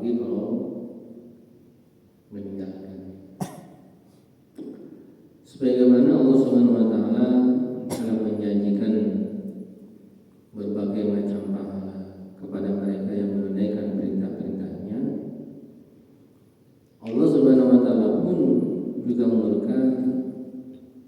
apalagi kalau meninggalkan. Sebagaimana Allah Subhanahu wa taala telah menjanjikan berbagai macam pahala kepada mereka yang menunaikan perintah-perintahnya, Allah Subhanahu wa taala pun juga murka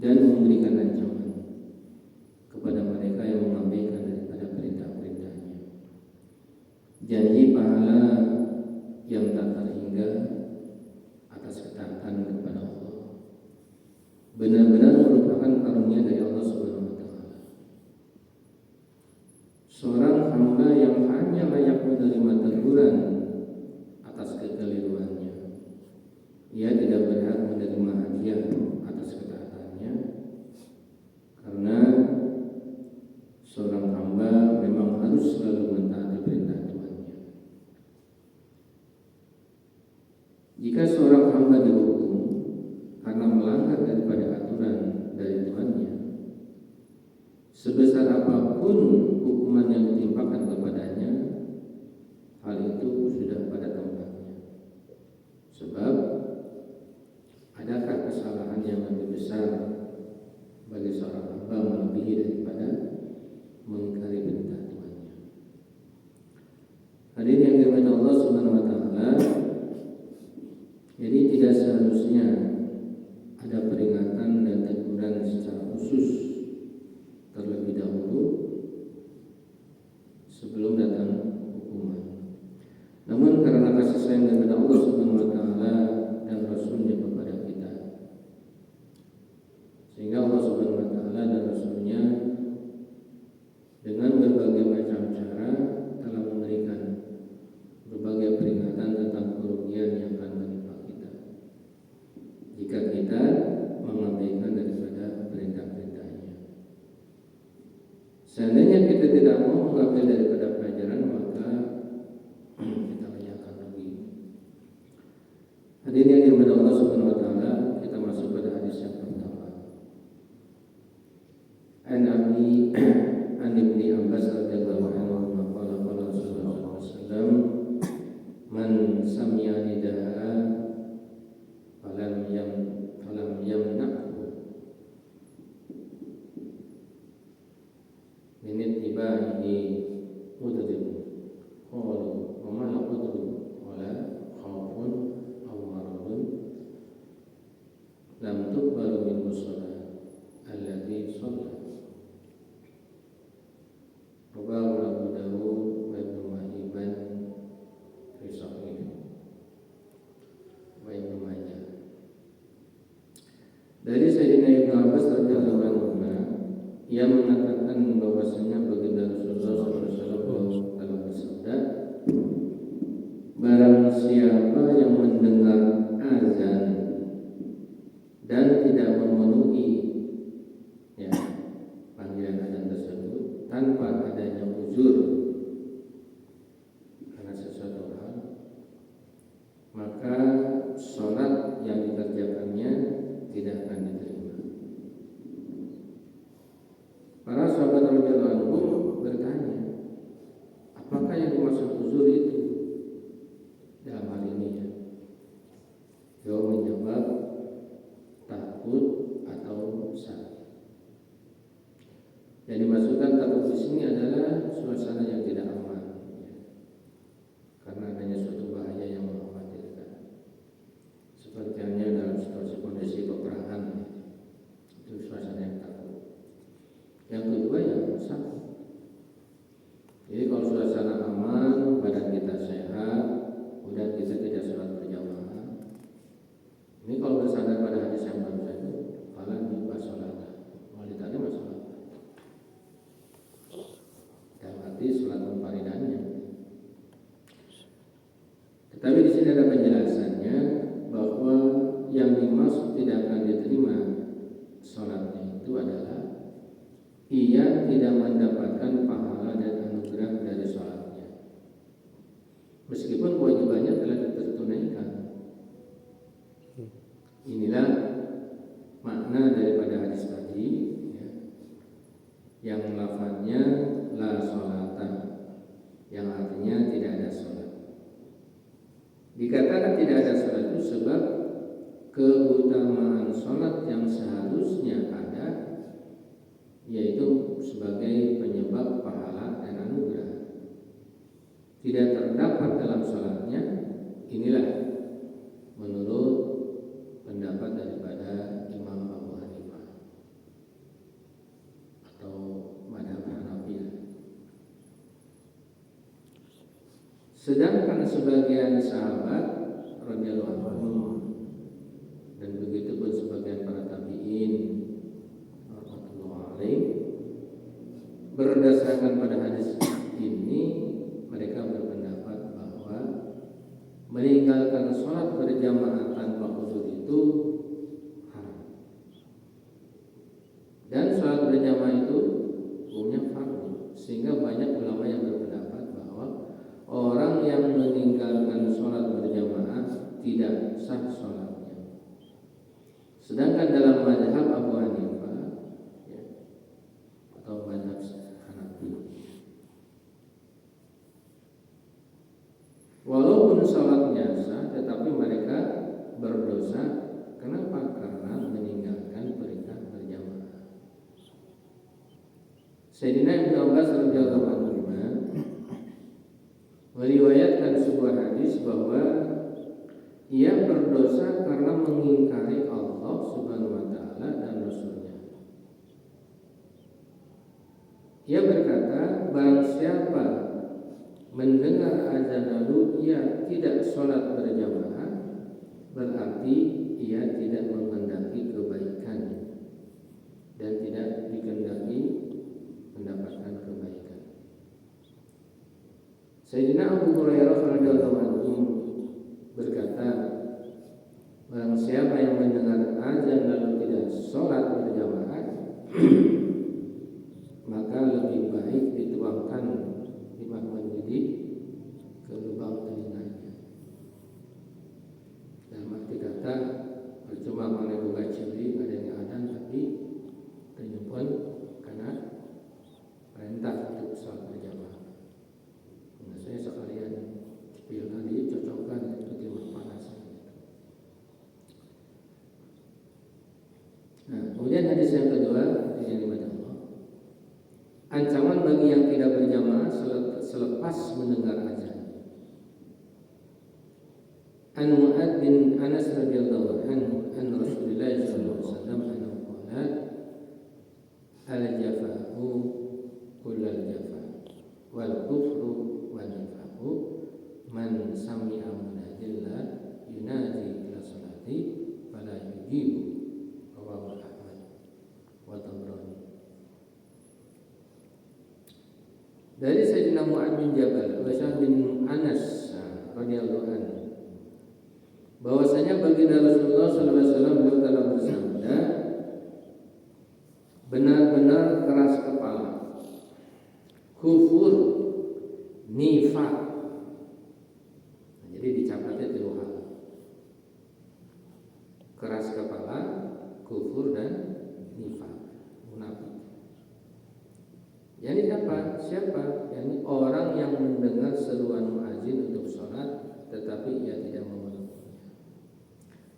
dan memberikan ancaman kepada mereka yang mengabaikan daripada perintah-perintahnya. Janji pahala yang tak terhingga atas ketaatan kepada Allah benar-benar merupakan karunia dari Allah Subhanahu wa taala. Seorang hamba yang hanya layak menerima teguran atas kekeliruannya, ia tidak berhak menerima hadiah atas ketaatannya, karena seorang hamba memang harus selalu mentaati perintah Tuhannya. Jika seorang hamba dihukum karena melanggar daripada aturan dari Tuhannya, sebesar apapun hukuman yang ditimpakan kepadanya, hal itu sudah pada tempatnya. Sebab adakah kesalahan yang lebih besar bagi seorang hamba melebihi daripada mengingkari perintah Tuhannya? Hadirin yang dirahmati Allah Subhanahu wa taala, jadi tidak seharusnya ada peringatan dan teguran secara khusus terlebih dahulu sebelum datang hukuman. Namun karena kasih sayang daripada Allah Subhanahu wa taala dan Rasulnya kepada kita, sehingga Allah Subhanahu wa taala dan Rasulnya dengan berbagai macam cara telah memberikan berbagai peringatan tentang kerugian yang akan menimpa kita jika kita mengabaikan daripada perintah-perintahnya. Seandainya kita tidak mau mengambil daripada pelajaran, maka kita hanya akan rugi. Hadirin yang dirahmati Allah Subhanahu wa taala, kita masuk pada hadis yang pertama. An Ibni Abbas radhiyallahu anhu qala qala Rasulullah sallallahu alaihi wasallam, man sami'a nidaa falam yamna'hu min ittiba'ihi udrib qalu wa ma la udrib wala khawfun aw maradun lam tuqbalu min shalah allati shalla. Rawahu Abu Dawud wa Ibnu Hibban fi Sahih wa Ibnu Majah. Dari Sayyidina Ibnu Abbas radhiyallahu anhu, ia mengatakan bahwasanya baginda Rasulullah SAW telah bersabda, barang siapa yang mendengar azan dan tidak memenuhi panggilan azan tersebut tanpa adanya uzur karena sesuatu hal, maka sholat yang dikerjakannya tidak akan diterima. Para sahabat radhiyallahu anhum bertanya, apakah yang dimaksud uzur itu dalam hal ini? Jawab menjawab takut atau sakit. Yang dimaksudkan takut di sini adalah suasana yang tidak aman, karena adanya suatu bahaya yang mengkhawatirkan, seperti halnya dalam situasi kondisi peperangan, itu suasana yang takut. Yang kedua yang sakit. Jadi kalau suasana aman, badan kita sehat, udah kita tidak sholat berjamaah. Ini kalau bersandar pada hadis yang baru itu, falan yuba sholat, wanita ini masalah. Dalam arti sholat munfaridahnya. Tetapi di sini ada penjelasannya bahwa yang dimaksud tidak akan diterima sholatnya itu adalah ia tidak mendapatkan pahala dan anugerah dari sholatnya, meskipun kewajibannya telah tertunaikan. Inilah makna daripada hadis tadi, yang lafadznya la sholata, yang artinya tidak ada sholat. Dikatakan tidak ada sholat itu sebab keutamaan sholat yang seharusnya ada, yaitu sebagai penyebab pahala dan anugerah, tidak terdapat dalam sholatnya. Inilah menurut pendapat daripada Imam Abu Hanifah atau mazhab Hanafi. Sedangkan sebagian sahabat radhiyallahu anhum dan begitu pun sebagian para tabi'in radhiyallahu alaihim, berdasarkan pada hadis ini mereka berpendapat bahwa meninggalkan sholat berjamaah tanpa uzur itu haram, dan sholat berjamaah itu hukumnya fardu, sehingga banyak ulama yang berpendapat bahwa orang yang meninggalkan sholat berjamaah tidak sah sholatnya. Sedangkan dalam mazhab Abu Hanifah atau mazhab Hanafi, walaupun sholatnya sah, tetapi mereka berdosa. Kenapa? Karena meninggalkan perintah berjamaah. Sayyidina Ibnu Abbas radhiyallahu anhu meriwayatkan sebuah hadis bahwa ia berdosa karena mengingkari Allah Subhanahu wa taala dan Rasulnya. Ia berkata, barang siapa mendengar azan lalu ia tidak sholat berjamaah, berarti ia tidak menghendaki kebaikan dan tidak dikehendaki mendapatkan kebaikan. Sayyidina Abu Hurairah radhiyallahu anhu berkata, barang siapa yang mendengar azan lalu tidak sholat berjamaah, maka lebih baik dituangkan limat mendidih ke lubang telinganya. Dalam arti kata, percuma mana buka cili ada yang azan tapi ternyumpun karena perintah untuk sholat berjamaah. Nah, saya sekalian cepil tadi cocokkan itu timah panas. Nah, kemudian hadis yang kedua yang dibaca Allah, ancaman bagi yang tidak berjamaah selepas mendengar azan. An Mu'ad bin Anas radhiyallahu anhu an Rasulullah sallallahu alaihi wasallam annahu qala al-jafa'u kullal jafa wal kufru wan nifaqu man sami'a munadillah yunadi ila salati fala yujibu, rawahu Ahmad wa Tabrani. Dari Sayyidina Mu'ad bin Jabal bin Anas radhiyallahu anhu bahwasanya baginda Rasulullah sallallahu alaihi wasallam beliau telah bersabda, benar-benar keras kepala, kufur, nifaq. Jadi dicatatnya dua hal, keras kepala, kufur dan nifaq, munafik. Yani siapa? Yani orang yang mendengar seruan muadzin untuk sholat tetapi ia tidak memenuhinya.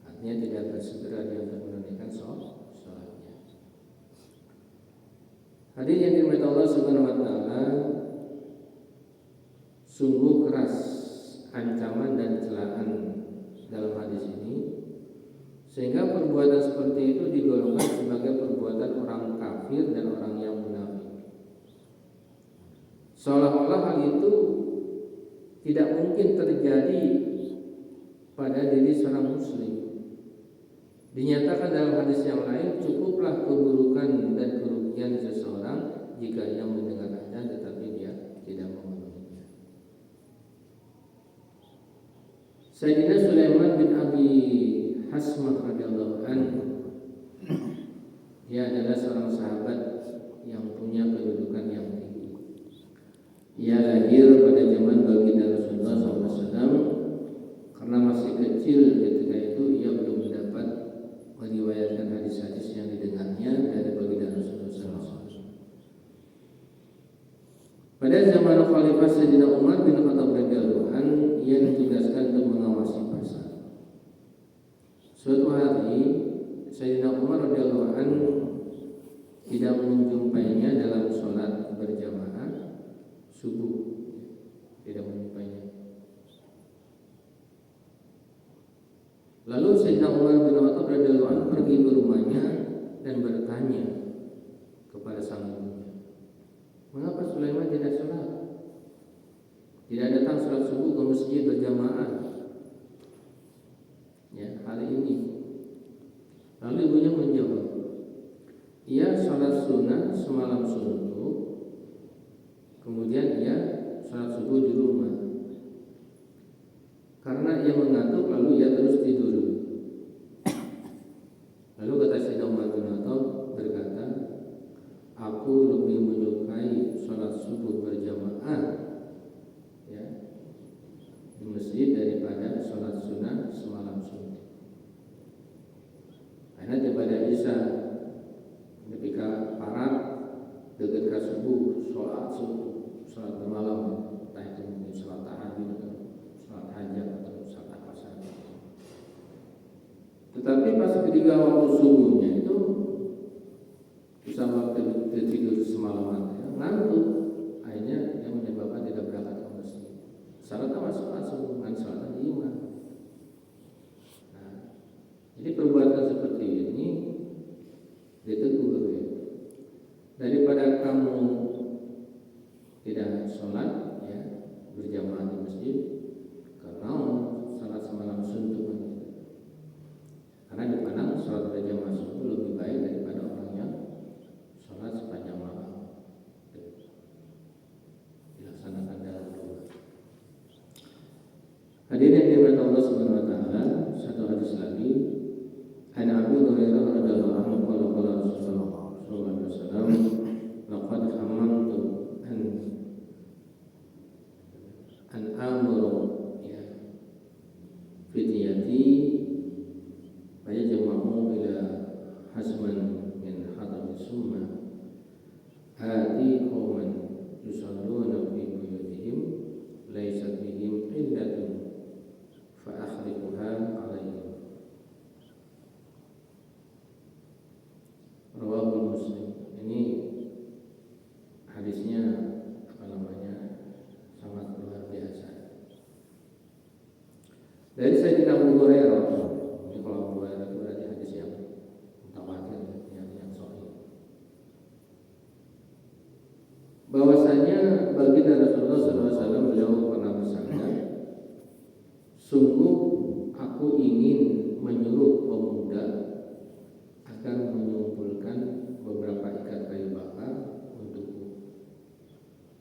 Artinya tidak bersegera dia untuk menunaikan sholatnya. Hadis yang dimuliakan Allah Subhanahu wa taala, sungguh keras ancaman dan celaan dalam hadis ini, sehingga perbuatan seperti itu digolongkan sebagai perbuatan orang kafir dan orang yang munafik. Seolah-olah hal itu tidak mungkin terjadi pada diri seorang muslim. Dinyatakan dalam hadis yang lain, cukuplah keburukan dan kerugian seseorang jika ia mendengar azan tetapi dia tidak memenuhinya. Sayyidina Sulaiman bin Abi Hasmah radhiyallahu anhu, dia adalah seorang sahabat yang punya kedudukan yang tinggi. Ia lahir pada zaman baginda Rasulullah SAW. Karena masih kecil ketika itu, ia belum mendapat meriwayatkan hadis-hadis yang didengarnya dari baginda Rasulullah SAW. Pada zaman Khalifah Sayyidina Umar bin Khattab radhiyallahu anhu, ia ditugaskan untuk mengawasi Suatu hari Sayyidina Umar radhiyallahu anhu tidak menjumpainya dalam sholat berjamaah subuh, tidak menjumpainya. Lalu Sayyidina Umar bin Khattab radhiyallahu anhu pergi ke rumahnya dan bertanya kepada sang ibunya, mengapa Sulaiman tidak sholat? Tidak datang sholat subuh ke masjid berjamaah? Ya, hari ini. Lalu ibunya menjawab, ia sholat sunnah semalam suntuk, kemudian ia sholat subuh di rumah. Karena ia mengantuk, lalu ia terus tidur. Lalu kata Sayyidina Umar bin Khattab berkata, aku lebih menyukai sholat subuh berjamaah ya di masjid daripada sholat sunnah semalam suntuk. Karena daripada Isya ketika parat dekat ke subuh, sholat subuh, sholat bermalam, entah itu mungkin sholat tahajud atau sholat hajat atau sholat apa saja. Tetapi pas ketika waktu subuhnya itu bersama tidur semalaman ya, ngantuk, akhirnya yang menyebabkan tidak berangkat ke masjid. Salat apa sholat subuh, kan sholat imam. Nah, jadi perbuatan seperti ini ditegur ya. Daripada kamu tidak sholat ya berjamaah di masjid karena sholat semalam suntuk. Karena dipandang sholat berjamaah subuh lebih baik daripada orang yang sholat sepanjang malam dilaksanakan dalam rumah. Hadirin yang dimuliakan Allah Subhanahu wa taala, satu hadis lagi. An Abu Hurairah radhiyallahu anhu qala Rasulullah sallallahu alaihi wasallam, laqad hamantu an amuru ya fityati fayajma'u ila hasman min hadami summa hadi qauman yusalluna fi buyutihim laysat bihim illatun fa akhriquha alaihim. Rawahul Muslim. Ini hadisnya apa namanya sangat luar biasa. Dari Sayyidina Abu Hurairah. Ini kalau Abu Hurairah itu berarti hadis yang mutawatir, yang sahih. Bahwasanya baginda Rasulullah SAW beliau pernah bersabda, sungguh aku ingin menyuruh pemuda agar mengumpulkan beberapa ikat kayu bakar untukku.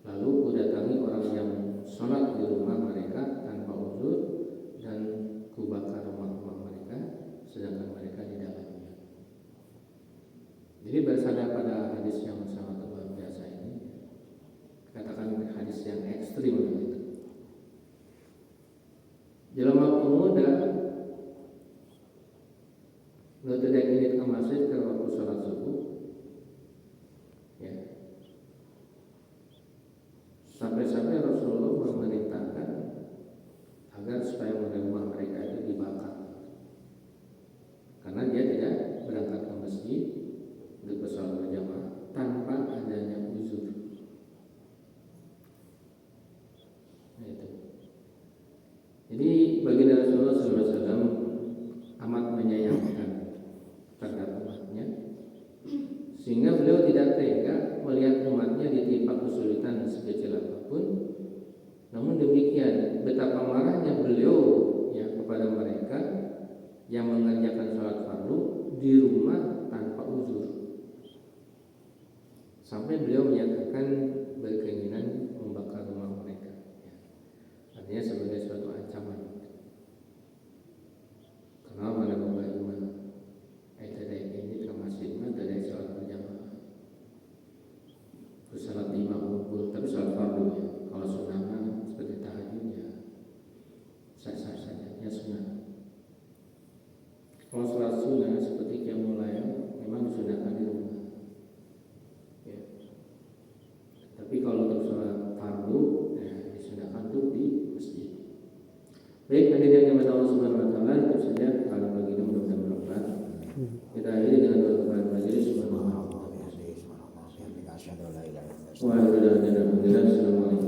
Lalu ku datangi orang yang sholat di rumah mereka tanpa uzur dan ku bakar rumah-rumah mereka sedangkan mereka di dalamnya. Jadi bersandar pada hadis yang sangat luar biasa ini, katakan hadis yang ekstrim begitu. Jelema pemuda lo tidak ingin ke masjid ke waktu sholat subuh ya. Sampai-sampai Rasulullah memerintahkan agar supaya rumah mereka itu dibakar karena dia tidak berangkat ke masjid untuk sholat berjamaah tanpa adanya uzur. Itu. Jadi baginda Rasulullah SAW amat menyayangkan terhadap umatnya, sehingga beliau tidak tega melihat umatnya ditimpa kesulitan sekecil apapun. Namun demikian betapa marahnya beliau ya kepada mereka yang mengerjakan sholat fardu di rumah tanpa uzur, sampai beliau menyatakan berkeinginan membakar rumah mereka ya. Artinya sebagai suatu ancaman. Karena mana bapak iman dari ini ke masjid mah dari sholat berjamaah sholat lima waktu, tapi sholat fardu ya. Kalau sunnah seperti tahajud ya sah-sah saja ya sunnah. Kalau sholat sunnah seperti qiyamul lail memang disunahkan di rumah ya. diri subhanallah. Subhanallah wa bihamdihi subhanallah wa bihamdihi asyhadu an la ilaha illallah. Wa alhamdulillah. Assalamualaikum.